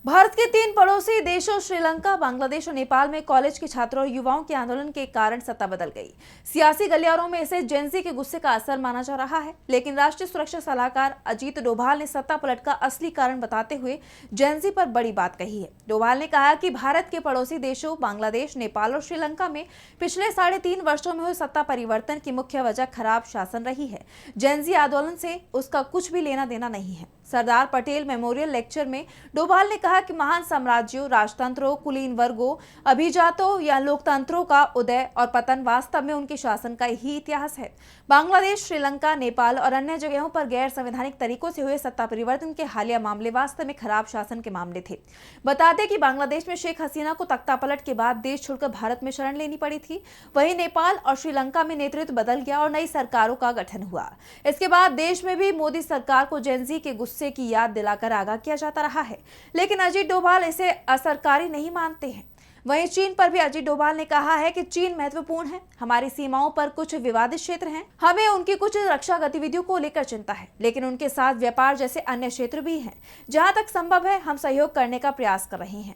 भारत के 3 पड़ोसी देशों श्रीलंका, बांग्लादेश और नेपाल में कॉलेज के छात्रों और युवाओं के आंदोलन के कारण सत्ता बदल गई। सियासी गलियारों में इसे जेनजी के गुस्से का असर माना जा रहा है, लेकिन राष्ट्रीय सुरक्षा सलाहकार अजीत डोभाल ने सत्ता पलट का असली कारण बताते हुए जेनजी पर बड़ी बात कही है। डोभाल ने कहा कि भारत के पड़ोसी देशों बांग्लादेश, नेपाल और श्रीलंका में पिछले 3.5 वर्षों में हुए सत्ता परिवर्तन की मुख्य वजह खराब शासन रही है। जेनजी आंदोलन से उसका कुछ भी लेना देना नहीं है। सरदार पटेल मेमोरियल लेक्चर में डोभाल ने कहा कि महान साम्राज्यों, राजतंत्रों, कुलीन वर्गों, अभिजातों या लोकतंत्रों का उदय और पतन वास्तव में उनके शासन का ही इतिहास है। बांग्लादेश, श्रीलंका, नेपाल और अन्य जगहों पर गैर संवैधानिक तरीकों से हुए सत्ता परिवर्तन के हालिया मामले वास्तव में खराब शासन के मामले थे। बता दें कि बांग्लादेश में शेख हसीना को तख्तापलट के बाद देश छोड़कर भारत में शरण लेनी पड़ी थी। वहीं नेपाल और श्रीलंका में नेतृत्व बदल गया और नई सरकारों का गठन हुआ। इसके बाद देश में भी मोदी सरकार को जेनजी के गुस्से की याद दिलाकर आगाह किया जाता रहा है, लेकिन अजीत डोभाल इसे असरकारी नहीं मानते हैं। वहीं चीन पर भी अजीत डोभाल ने कहा है कि चीन महत्वपूर्ण है, हमारी सीमाओं पर कुछ विवादित क्षेत्र हैं, हमें उनकी कुछ रक्षा गतिविधियों को लेकर चिंता है, लेकिन उनके साथ व्यापार जैसे अन्य क्षेत्र भी हैं। जहां तक संभव है हम सहयोग करने का प्रयास कर रहे हैं।